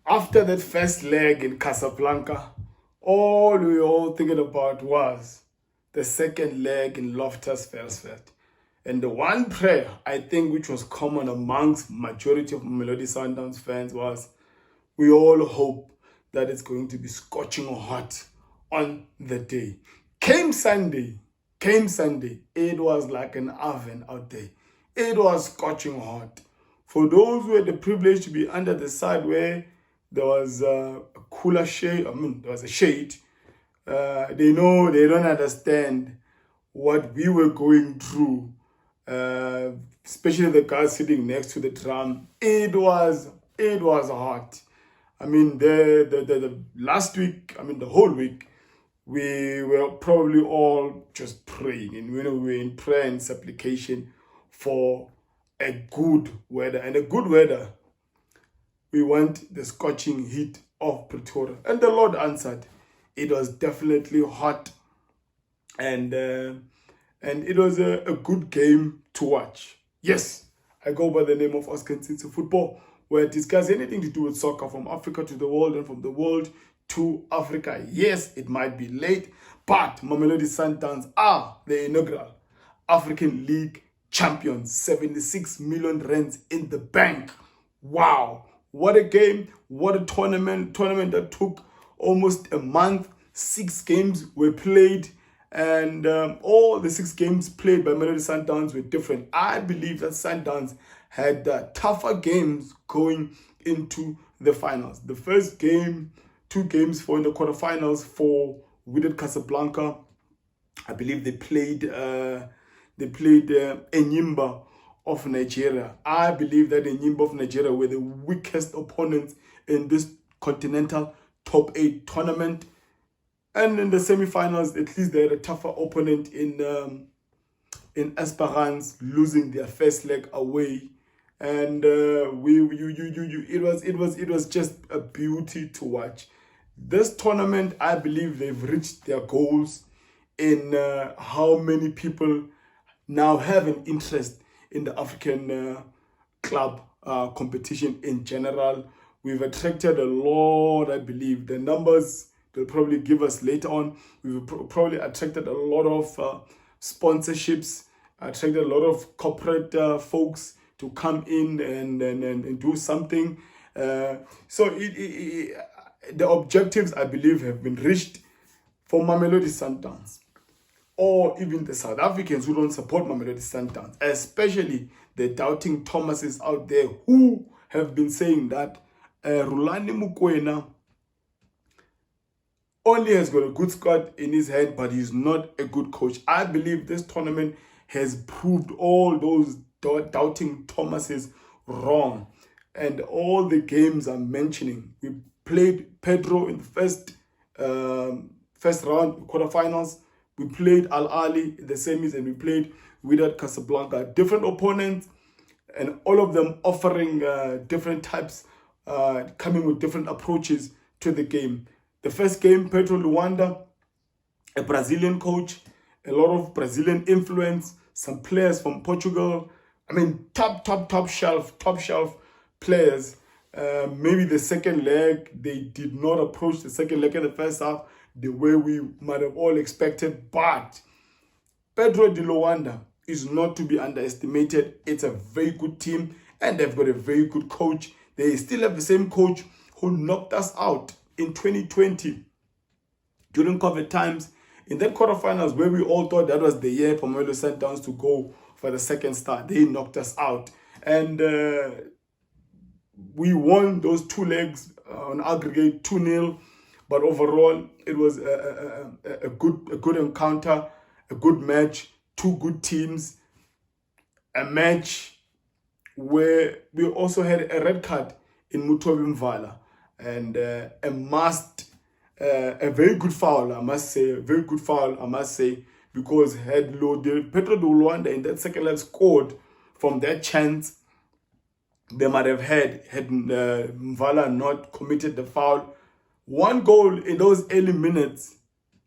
After that first leg in Casablanca, all we were all thinking about was the second leg in Loftus Versfeld. And the one prayer, I think, which was common amongst majority of Mamelodi Sundowns fans was, we all hope that it's going to be scorching hot on the day. Came Sunday, it was like an oven out there. It was scorching hot. For those who had the privilege to be under the side where there was a cooler shade, there was a shade, they know, they don't understand what we were going through, especially the guys sitting next to the drum. It was hot. I mean, the last week, the whole week, we were probably all just praying, and we were in prayer and supplication for a good weather. And a good weather, we want the scorching heat of Pretoria. And the Lord answered. It was definitely hot, and it was a good game to watch. Yes, I go by the name of Oscar Nsitsi Football, where I discuss anything to do with soccer from Africa to the world and from the world to Africa. Yes, it might be late, but Mamelodi Sundowns are the inaugural African League champions. 76 million rands in the bank. Wow, what a game, what a tournament that took almost a month. 6 games were played, and all the 6 games played by Mamelodi Sundowns were different. I believe that Sundowns had tougher games going into the finals. The first game, 2 games in the quarterfinals for Wydad Casablanca. I believe they played Enyimba of Nigeria. I believe that Enyimba of Nigeria were the weakest opponents in this continental top 8 tournament. And in the semi-finals, at least they had a tougher opponent in Esperance, losing their first leg away. And it was just a beauty to watch. This tournament, I believe they've reached their goals in how many people now have an interest in the African club competition in general. We've attracted a lot, I believe. The numbers they'll probably give us later on. We've probably attracted a lot of sponsorships, attracted a lot of corporate folks to come in and do something. So the objectives, I believe, have been reached for Mamelodi Sundowns, or even the South Africans who don't support Mamelodi Sundowns, especially the doubting Thomases out there who have been saying that Rulani Mokwena only has got a good squad in his head, but he's not a good coach. I believe this tournament has proved all those doubting Thomases wrong. And all the games I'm mentioning, we played Pedro in the first round, quarterfinals. We played Ahly in the semis, and we played Wydad Casablanca. Different opponents, and all of them offering different types, coming with different approaches to the game. The first game, Petro de Luanda, a Brazilian coach, a lot of Brazilian influence, some players from Portugal. Top shelf players. Maybe the second leg, they did not approach the second leg in the first half the way we might have all expected. But Petro de Luanda is not to be underestimated. It's a very good team, and they've got a very good coach. They still have the same coach who knocked us out in 2020 during COVID times. In that quarterfinals, where we all thought that was the year for Mamelodi Sundowns to go for the second start, they knocked us out. And we won those 2 legs on aggregate 2-0. But overall, it was a good encounter, a good match, 2 good teams, a match where we also had a red card in Mutobi Mvala, and a very good foul, I must say, because had Petro de Luanda in that second leg scored from that chance, they might have had Mvala not committed the foul. 1 goal in those early minutes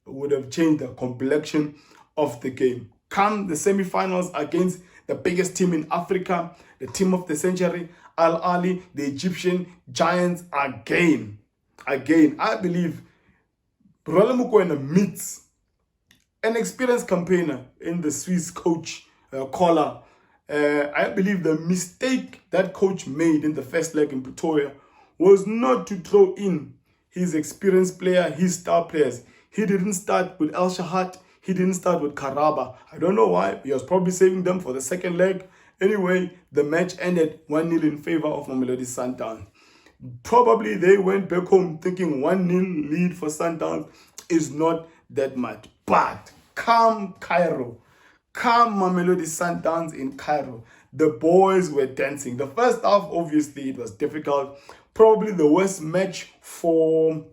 would have changed the complexion of the game. Come the semi-finals against the biggest team in Africa, the team of the century, Al Ahly, the Egyptian Giants again. I believe Rulani Mokwena meets an experienced campaigner in the Swiss coach, Koller. I believe the mistake that coach made in the first leg in Pretoria was not to throw in his experienced player, his star players. He didn't start with El Shahat. He didn't start with Karaba. I don't know why. He was probably saving them for the second leg. Anyway, the match ended 1-0 in favor of Mamelodi Sundowns. Probably they went back home thinking 1-0 lead for Sundowns is not that much. But come Cairo, come Mamelodi Sundowns in Cairo, the boys were dancing. The first half, obviously, it was difficult. Probably the worst match for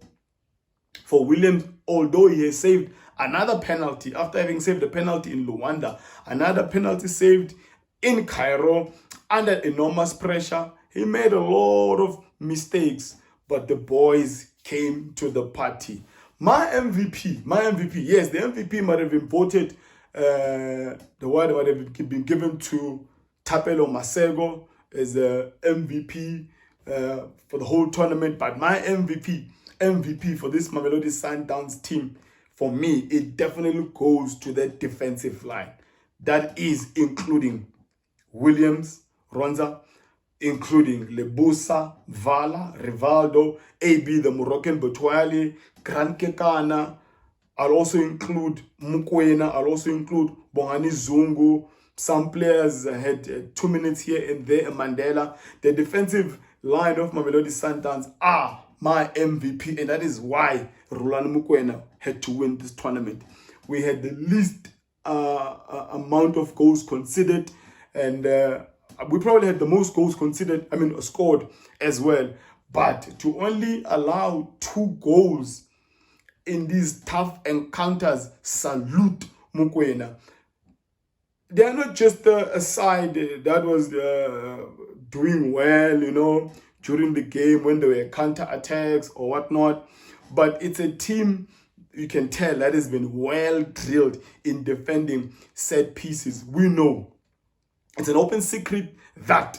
Williams, although he has saved another penalty after having saved a penalty in Luanda, another penalty saved in Cairo under enormous pressure. He made a lot of mistakes, but the boys came to the party. My MVP, yes, the MVP might have been voted, the award might have been given to Thapelo Masego as the MVP for the whole tournament, but my MVP for this Mamelodi Sundowns team, for me, it definitely goes to the defensive line. That is including Williams, Ronza, including Lebusa, Vala, Rivaldo, AB, the Moroccan Botoali, Gran Kekana. I'll also include Mokwena. I'll also include Bongani Zungu. Some players had 2 minutes here and there, Mandela. The defensive line of Mamelodi Sundowns are my MVP, and that is why Rulani Mokwena had to win this tournament. We had the least amount of goals conceded, and we probably had the most goals scored as well. But to only allow 2 goals in these tough encounters, salute Mokwena. They are not just a side that was doing well, during the game when there were counter-attacks or whatnot. But it's a team, you can tell, that has been well drilled in defending set pieces. We know it's an open secret that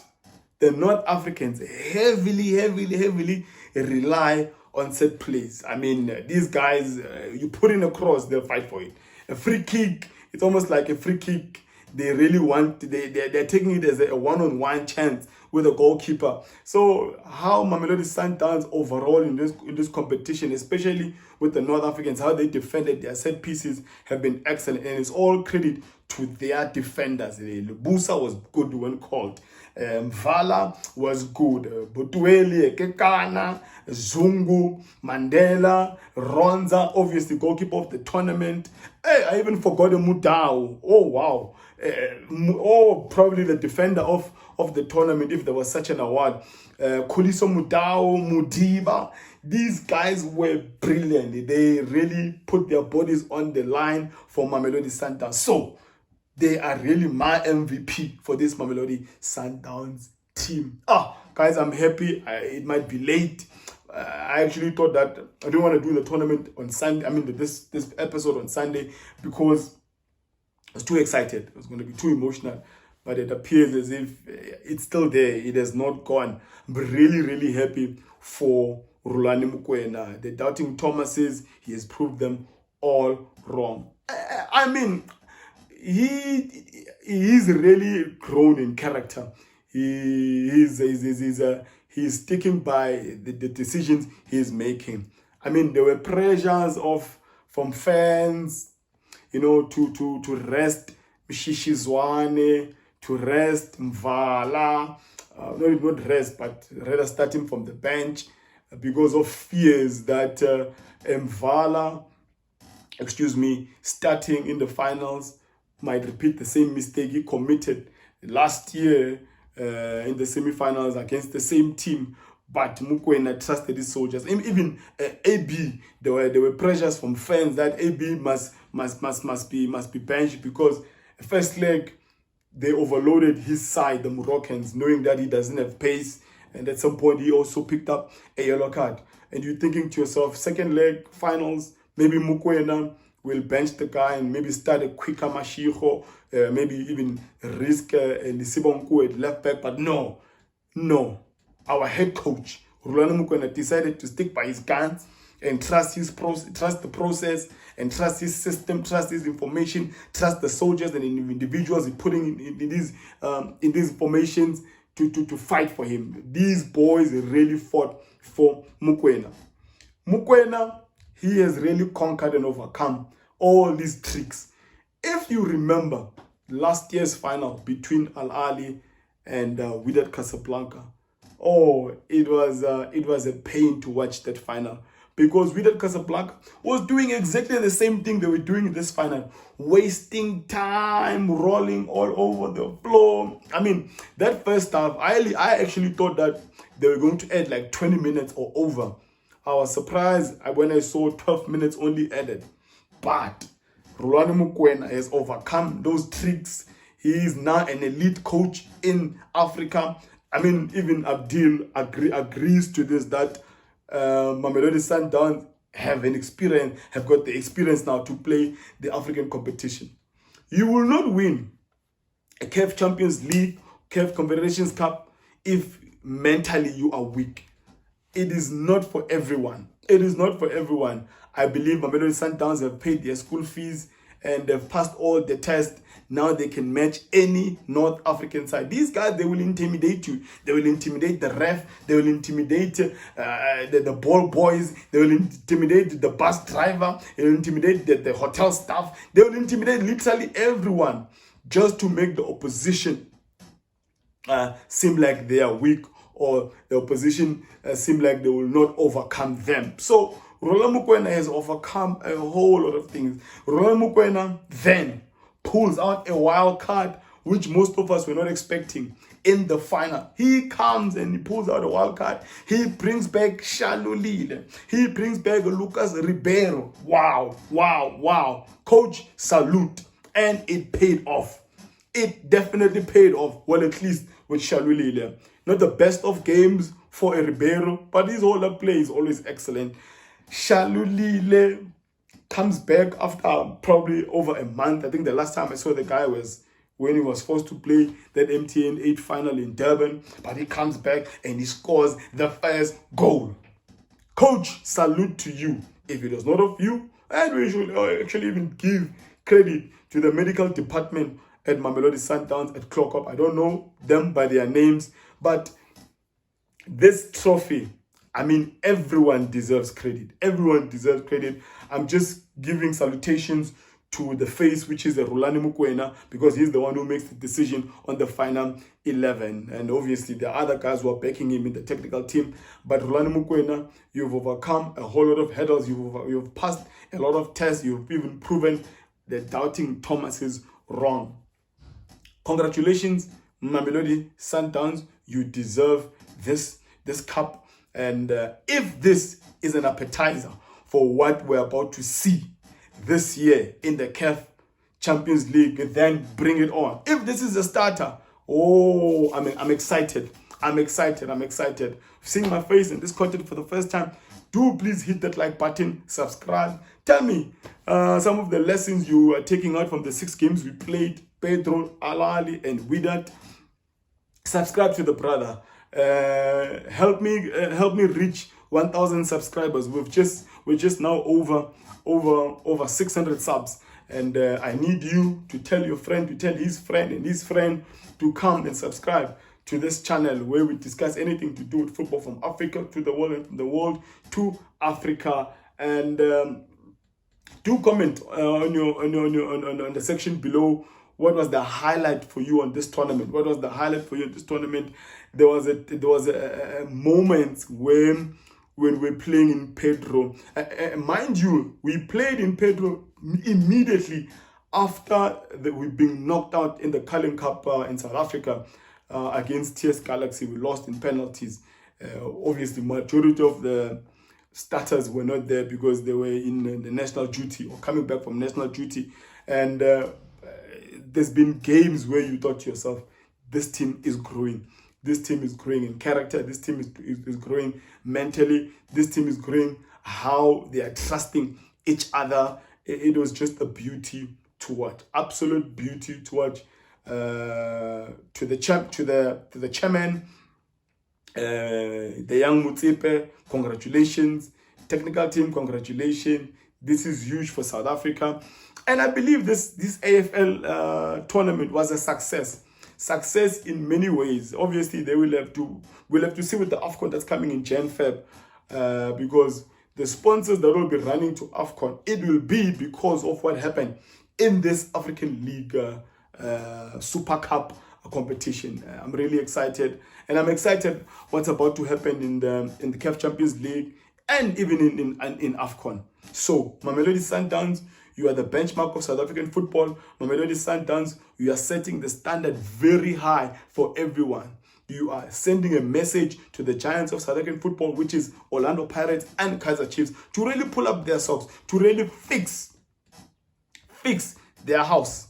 the North Africans heavily rely on set plays. I mean, these guys, you put in a cross, they'll fight for it. A free kick, it's almost like a free kick. They really want, they're taking it as a one-on-one chance with a goalkeeper. So how Mamelodi Sundowns overall in this competition, especially with the North Africans, how they defended their set pieces have been excellent, and it's all credit to their defenders. Lebusa was good when called. Vala was good. Botueli, Kekana, Zungu, Mandela, Ronza, obviously goalkeeper of the tournament. Hey, I even forgot Mudau. Oh, wow. Probably the defender of the tournament, if there was such an award. Khuliso Mudau, Mudiba. These guys were brilliant. They really put their bodies on the line for Mamelodi Sundowns. So, they are really my MVP for this Mamelodi Sundowns team. Guys, I'm happy. It might be late. I actually thought that I didn't want to do the tournament on Sunday. This episode on Sunday, because I was too excited. It was going to be too emotional. But it appears as if it's still there. It has not gone. I'm really happy for Rulani Mokwena. The doubting Thomases, he has proved them all wrong. He's really grown in character. He's sticking by the decisions he's making. There were pressures from fans, to rest Mshishizwane, to rest Mvala, not rest, but rather starting from the bench, because of fears that Mvala, starting in the finals, might repeat the same mistake he committed last year in the semi-finals against the same team. But Mokwena trusted his soldiers. Even AB, there were pressures from fans that AB must be benched, because the first leg they overloaded his side, the Moroccans, knowing that he doesn't have pace, and at some point he also picked up a yellow card. And you're thinking to yourself, second leg finals, maybe Mokwena will bench the guy and maybe start a quicker Mashiho, maybe even risk Nisibonku at left back. But no, No, our head coach, Rulani Mokwena, decided to stick by his guns and trust the process, and trust his system, trust his information, trust the soldiers and individuals he putting in these formations to fight for him. These boys really fought for Mokwena. Mokwena, he has really conquered and overcome all these tricks. If you remember last year's final between Ahly and Wydad Casablanca, oh, it was a pain to watch that final, because Wydad Casablanca was doing exactly the same thing they were doing in this final, wasting time, rolling all over the floor. I mean, that first half, I actually thought that they were going to add like 20 minutes or over. I was surprised when I saw 12 minutes only added. But Rulani Mokwena has overcome those tricks. He is now an elite coach in Africa. I mean, even Abdil agrees to this, that Mamelodi Sundowns have got the experience now to play the African competition. You will not win a CAF Champions League, CAF Confederations Cup if mentally you are weak. It is not for everyone. It is not for everyone. I believe Mamelodi Sundowns have paid their school fees and they've passed all the tests. Now they can match any North African side. These guys, they will intimidate you. They will intimidate the ref. They will intimidate the ball boys. They will intimidate the bus driver. They will intimidate the hotel staff. They will intimidate literally everyone just to make the opposition seem like they are weak, or the opposition seem like they will not overcome them. So Rulani Mokwena has overcome a whole lot of things. Rulani Mokwena then pulls out a wild card, which most of us were not expecting in the final. He comes and he pulls out a wild card. He brings back Shalulile. He brings back Lucas Ribeiro. Wow, wow, wow. Coach, salute. And it paid off. It definitely paid off. Well, at least with Shalulile. Not the best of games for a Ribeiro, but his whole play is always excellent. Shalulile comes back after probably over a month. I think the last time I saw the guy was when he was forced to play that MTN 8 final in Durban. But he comes back and he scores the first goal. Coach, salute to you. If it was not of you, and we should actually even give credit to the medical department at Mamelodi Sundowns at Clock Up. I don't know them by their names, but this trophy, I mean, everyone deserves credit. Everyone deserves credit. I'm just giving salutations to the face, which is the Rulani Mokwena, because he's the one who makes the decision on the final 11. And obviously, there are other guys who are backing him in the technical team. But Rulani Mokwena, you've overcome a whole lot of hurdles. You've passed a lot of tests. You've even proven the doubting Thomas is wrong. Congratulations, Mamelodi Sundowns. You deserve this cup. And if this is an appetizer for what we're about to see this year in the CAF Champions League, then bring it on. If this is a starter, oh, I'm excited. I'm excited. Seeing my face in this content for the first time, do please hit that like button, subscribe. Tell me some of the lessons you are taking out from the 6 games we played, Petro, Ahly, and Wydad. Subscribe to the brother. Help me reach 1,000 subscribers. We're just now over 600 subs, and I need you to tell your friend, to tell his friend and his friend to come and subscribe to this channel where we discuss anything to do with football from Africa to the world, and from the world to Africa. And do comment on the section below. What was the highlight for you on this tournament? What was the highlight for you in this tournament? There was a moment when we were playing in Petro. Mind you, we played in Petro immediately after we've been knocked out in the Carling Cup in South Africa against TS Galaxy. We lost in penalties. Obviously, majority of the starters were not there because they were in the national duty or coming back from national duty. And there's been games where you thought to yourself, this team is growing. This team is growing in character. This team is growing mentally. This team is growing how they are trusting each other. It was just a beauty to watch. Absolute beauty to watch. To the chairman, The young Mutsipe, congratulations. Technical team, congratulations. This is huge for South Africa. And I believe this AFL tournament was a success. Success in many ways. Obviously, we'll have to see with the AFCON that's coming in Jan-Feb, because the sponsors that will be running to AFCON, it will be because of what happened in this African League Super Cup competition. I'm really excited, and I'm excited what's about to happen in the CAF Champions League and even in AFCON. So, Mamelodi Sundowns, you are the benchmark of South African football. Mamelodi Sundowns, you are setting the standard very high for everyone. You are sending a message to the giants of South African football, which is Orlando Pirates and Kaizer Chiefs, to really pull up their socks, to really fix their house.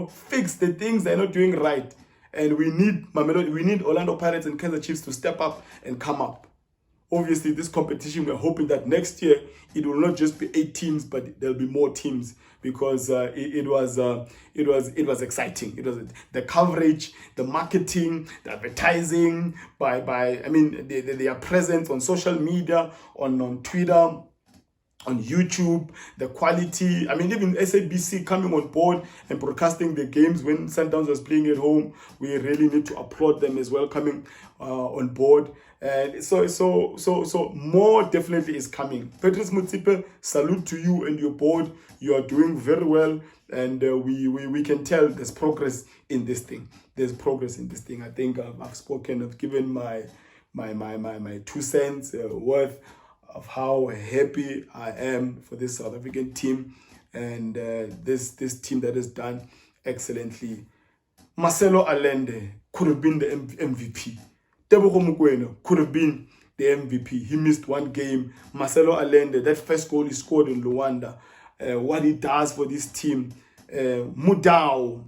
Fix the things they're not doing right. And we need Orlando Pirates and Kaizer Chiefs to step up and come up. Obviously, this competition, we're hoping that next year it will not just be 8 teams, but there'll be more teams, because it was exciting. It was the coverage, the marketing, the advertising their presence on social media, on Twitter, on YouTube, the quality. Even SABC coming on board and broadcasting the games when Sundowns was playing at home. We really need to applaud them as well, coming on board. And so more definitely is coming. Patrice Motsepe, salute to you and your board. You are doing very well, and we can tell there's progress in this thing. There's progress in this thing. I think I've spoken. I've given my 2 cents worth of how happy I am for this South African team, and this team that has done excellently. Marcelo Allende could have been the MVP. Petro de Luanda could have been the MVP. He missed one game. Marcelo Allende, that first goal he scored in Luanda, what he does for this team. Mudau,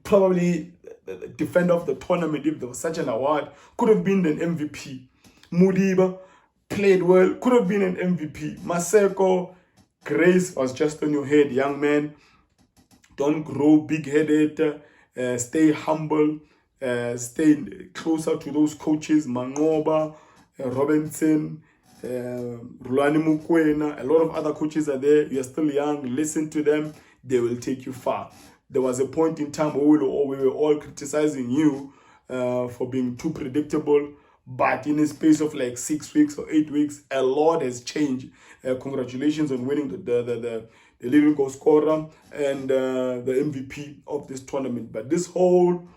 probably the defender of the tournament, if there was such an award, could have been an MVP. Mudiba played well, could have been an MVP. Maseko, grace was just on your head, young man. Don't grow big-headed. Stay humble. Stay closer to those coaches, Mangoba, Robinson, Rulani Mokwena. A lot of other coaches are there. You're still young. Listen to them. They will take you far. There was a point in time where we were all criticizing you for being too predictable. But in a space of like 6 weeks or 8 weeks, a lot has changed. Congratulations on winning the leading goal scorer and the MVP of this tournament. But this whole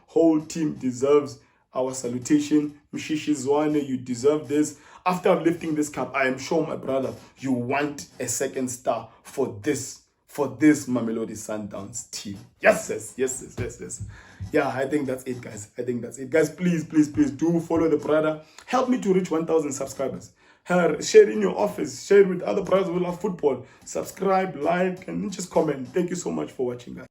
team deserves our salutation. Mshishi Zwane, you deserve this. After lifting this cup, I am sure, my brother, you want a second star for this Mamelodi Sundowns team. Yes. Yeah, I think that's it, guys. Guys, please do follow the brother. Help me to reach 1,000 subscribers. Share in your office. Share with other brothers who love football. Subscribe, like, and just comment. Thank you so much for watching, guys.